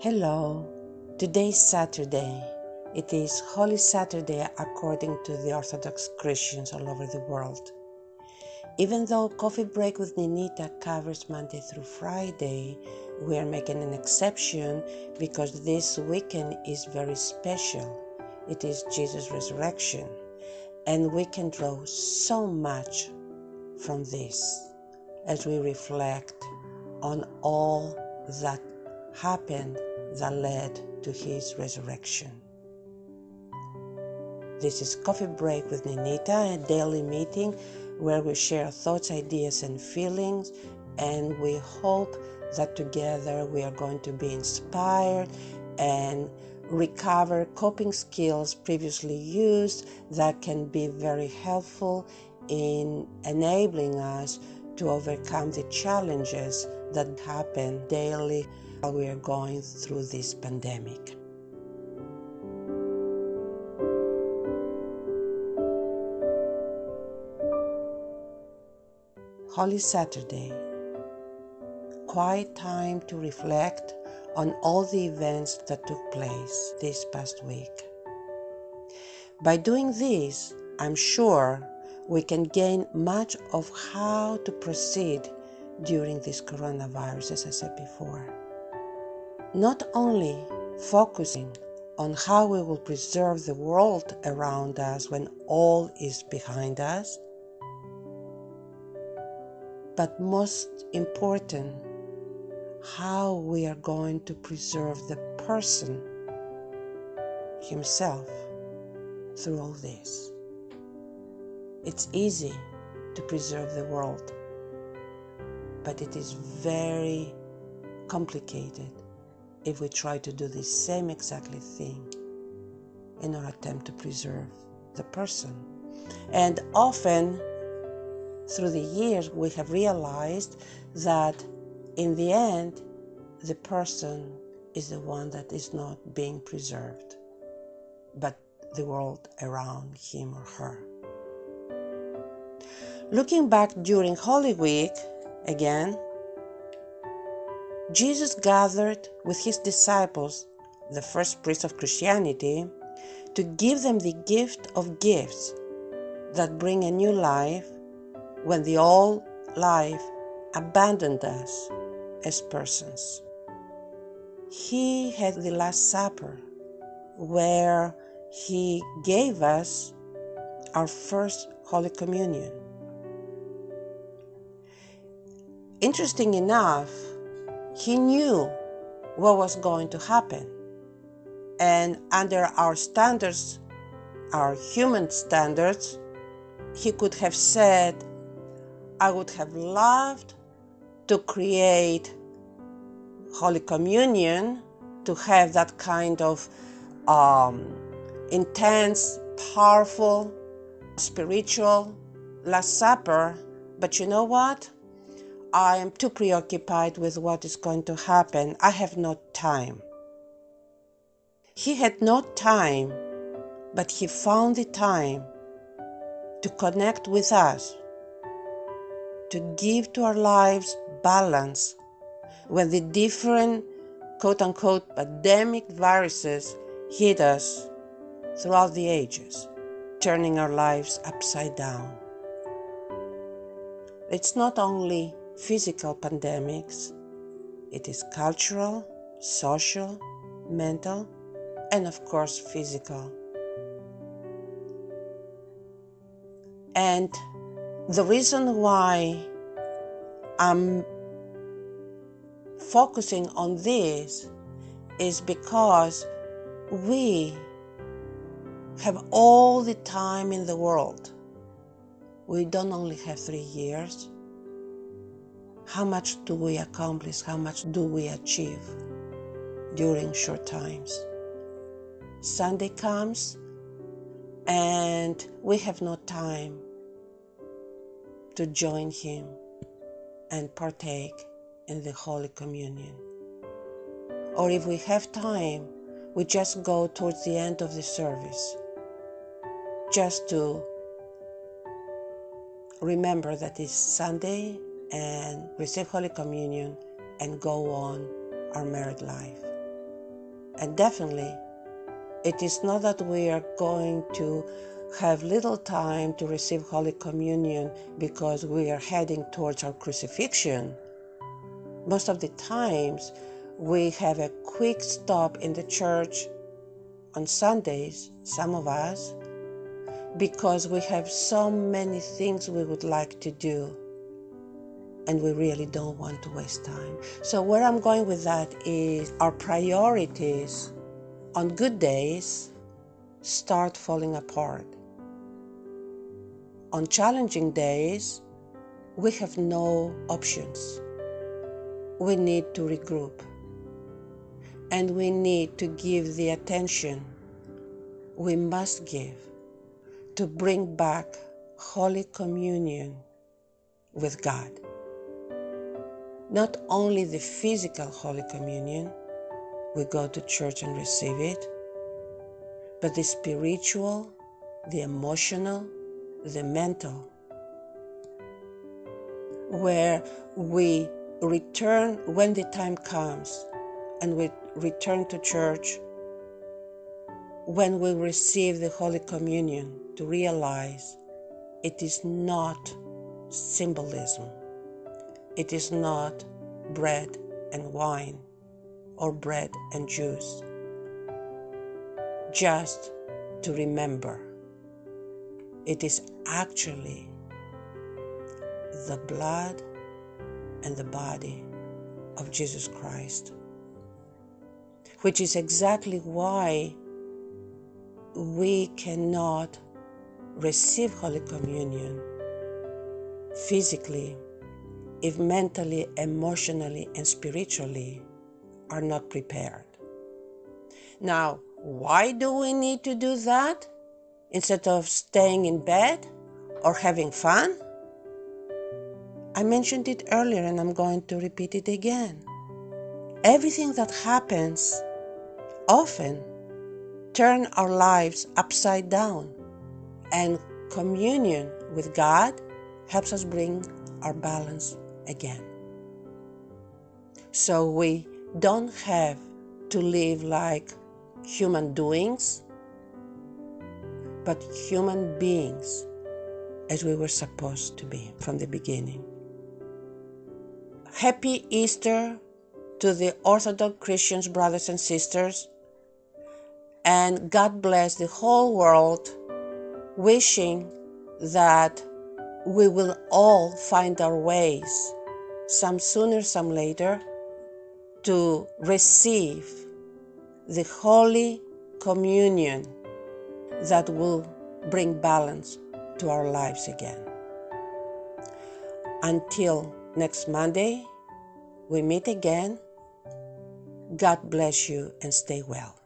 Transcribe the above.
Hello, today is Saturday. It is Holy Saturday according to the Orthodox Christians all over the world. Even though Coffee Break with Ninita covers Monday through Friday, we are making an exception because this weekend is very special. It is Jesus' resurrection, and we can draw so much from this as we reflect on all that happened that led to his resurrection. This is Coffee Break with Ninita, a daily meeting where we share thoughts, ideas, and feelings, and we hope that together we are going to be inspired and recover coping skills previously used that can be very helpful in enabling us to overcome the challenges that happen daily while we are going through this pandemic. Holy Saturday, quiet time to reflect on all the events that took place this past week. By doing this, I'm sure we can gain much of how to proceed during this coronavirus, as I said before. Not only focusing on how we will preserve the world around us when all is behind us, but most important, how we are going to preserve the person himself through all this. It's easy to preserve the world, but it is very complicated if we try to do the same exactly thing in our attempt to preserve the person. And often, through the years, we have realized that in the end, the person is the one that is not being preserved, but the world around him or her. Looking back during Holy Week, again, Jesus gathered with his disciples, the first priests of Christianity, to give them the gift of gifts that bring a new life when the old life abandoned us as persons. He had the Last Supper, where he gave us our first Holy Communion. Interesting enough, he knew what was going to happen. And under our standards, our human standards, he could have said, I would have loved to create Holy Communion, to have that kind of intense, powerful, spiritual Last Supper, but you know what? I am too preoccupied with what is going to happen. I have no time. He had no time, but he found the time to connect with us, to give to our lives balance when the different quote-unquote pandemic viruses hit us throughout the ages, turning our lives upside down. It's not only physical pandemics, it is cultural, social, mental, and of course physical. And the reason why I'm focusing on this is because we have all the time in the world. We don't only have 3 years. How much do we accomplish? How much do we achieve during short times? Sunday comes and we have no time to join him and partake in the Holy Communion. Or if we have time, we just go towards the end of the service, just to remember that it's Sunday and receive Holy Communion and go on our married life. And definitely, it is not that we are going to have little time to receive Holy Communion because we are heading towards our crucifixion. Most of the times, we have a quick stop in the church on Sundays, some of us, because we have so many things we would like to do, and we really don't want to waste time. So where I'm going with that is our priorities on good days start falling apart. On challenging days, we have no options. We need to regroup, and we need to give the attention we must give to bring back Holy Communion with God. Not only the physical Holy Communion, we go to church and receive it, but the spiritual, the emotional, the mental, where we return when the time comes, and we return to church when we receive the Holy Communion to realize it is not symbolism. It is not bread and wine or bread and juice. Just to remember, it is actually the blood and the body of Jesus Christ, which is exactly why we cannot receive Holy Communion physically if mentally, emotionally, and spiritually are not prepared. Now, why do we need to do that instead of staying in bed or having fun? I mentioned it earlier and I'm going to repeat it again. Everything that happens often turns our lives upside down, and communion with God helps us bring our balance again. So we don't have to live like human doings, but human beings as we were supposed to be from the beginning. Happy Easter to the Orthodox Christians, brothers and sisters, and God bless the whole world, wishing that we will all find our ways, some sooner, some later, to receive the Holy Communion that will bring balance to our lives again. Until next Monday, we meet again. God bless you and stay well.